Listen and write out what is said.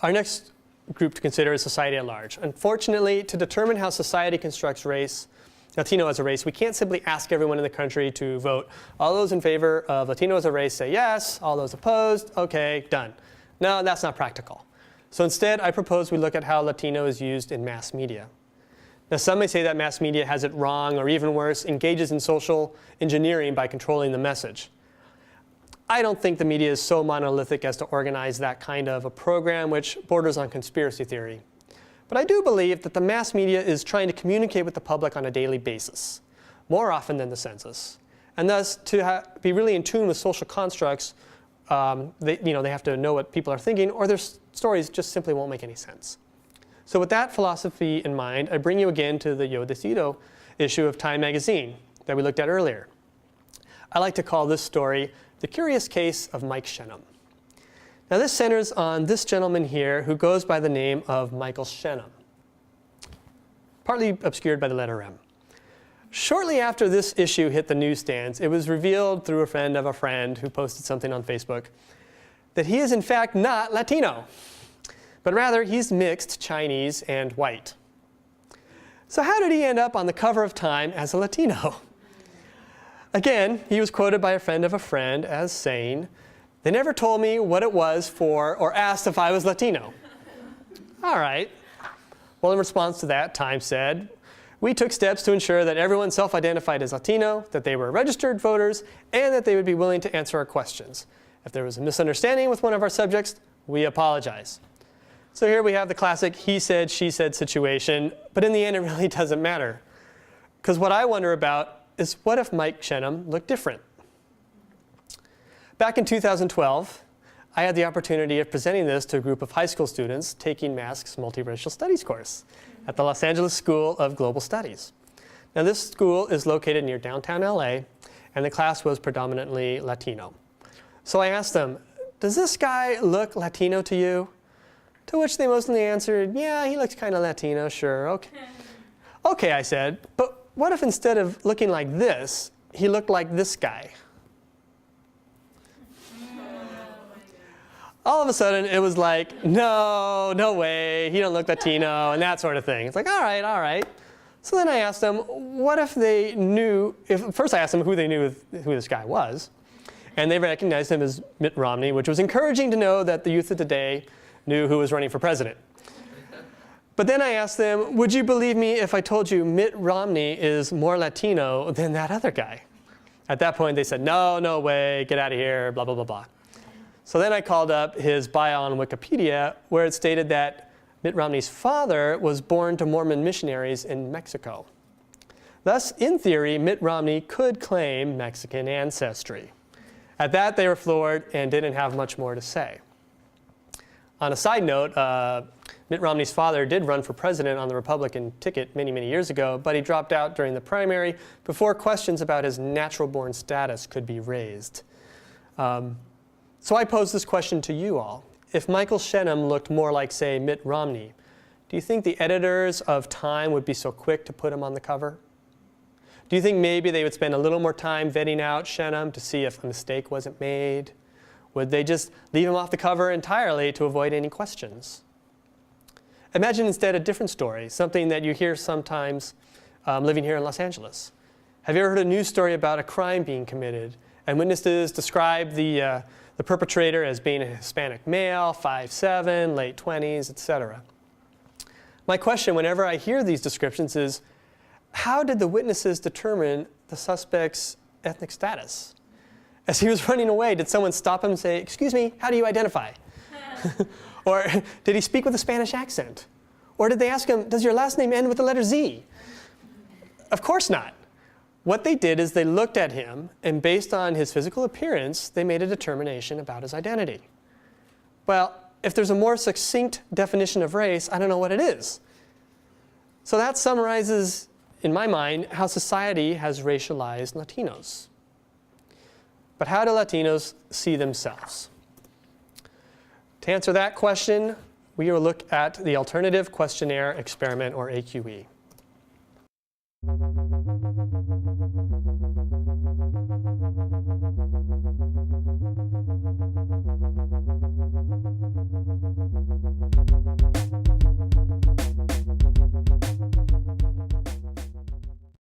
Our next group to consider is society at large. Unfortunately, to determine how society constructs race, Latino as a race, we can't simply ask everyone in the country to vote. All those in favor of Latino as a race say yes. All those opposed, OK, done. No, that's not practical. So instead, I propose we look at how Latino is used in mass media. Now, some may say that mass media has it wrong, or even worse, engages in social engineering by controlling the message. I don't think the media is so monolithic as to organize that kind of a program, which borders on conspiracy theory. But I do believe that the mass media is trying to communicate with the public on a daily basis, more often than the census. And thus, to be really in tune with social constructs, they have to know what people are thinking, or their stories just simply won't make any sense. So with that philosophy in mind, I bring you again to the Yo Decido issue of Time magazine that we looked at earlier. I like to call this story The Curious Case of Mike Shannon. Now this centers on this gentleman here who goes by the name of Michael Shannon, partly obscured by the letter M. Shortly after this issue hit the newsstands, it was revealed through a friend of a friend who posted something on Facebook that he is in fact not Latino, but rather he's mixed Chinese and white. So how did he end up on the cover of Time as a Latino? Again, he was quoted by a friend of a friend as saying, "They never told me what it was for or asked if I was Latino." All right. Well, in response to that, Time said, "We took steps to ensure that everyone self-identified as Latino, that they were registered voters, and that they would be willing to answer our questions. If there was a misunderstanding with one of our subjects, we apologize." So here we have the classic he said, she said situation, but in the end it really doesn't matter. Because what I wonder about is what if Mike Shannon looked different? Back in 2012, I had the opportunity of presenting this to a group of high school students taking Mask's Multiracial Studies course at the Los Angeles School of Global Studies. Now this school is located near downtown LA, and the class was predominantly Latino. So I asked them, "Does this guy look Latino to you?" To which they mostly answered, "Yeah, he looks kind of Latino, sure, okay." "Okay," I said, "but what if instead of looking like this, he looked like this guy?" All of a sudden, it was like, no way, he don't look Latino, and that sort of thing. It's like, all right, all right. So then I asked them, what if they knew, first I asked them who they knew who this guy was, and they recognized him as Mitt Romney, which was encouraging to know that the youth of today knew who was running for president. But then I asked them, would you believe me if I told you Mitt Romney is more Latino than that other guy? At that point, they said, no way, get out of here, blah, blah, blah, blah. So then I called up his bio on Wikipedia, where it stated that Mitt Romney's father was born to Mormon missionaries in Mexico. Thus, in theory, Mitt Romney could claim Mexican ancestry. At that, they were floored and didn't have much more to say. On a side note, Mitt Romney's father did run for president on the Republican ticket many, many years ago, but he dropped out during the primary before questions about his natural-born status could be raised. So I pose this question to you all. If Michael Shannon looked more like, say, Mitt Romney, do you think the editors of Time would be so quick to put him on the cover? Do you think maybe they would spend a little more time vetting out Shannon to see if a mistake wasn't made? Would they just leave him off the cover entirely to avoid any questions? Imagine instead a different story, something that you hear sometimes living here in Los Angeles. Have you ever heard a news story about a crime being committed, and witnesses describe the perpetrator as being a Hispanic male, 5'7", late 20s, etc.? My question whenever I hear these descriptions is, how did the witnesses determine the suspect's ethnic status? As he was running away, did someone stop him and say, "Excuse me, how do you identify?" Or did he speak with a Spanish accent? Or did they ask him, "Does your last name end with the letter Z?" Of course not. What they did is they looked at him, and based on his physical appearance, they made a determination about his identity. Well, if there's a more succinct definition of race, I don't know what it is. So that summarizes, in my mind, how society has racialized Latinos. But how do Latinos see themselves? To answer that question, we will look at the Alternative Questionnaire Experiment, or AQE.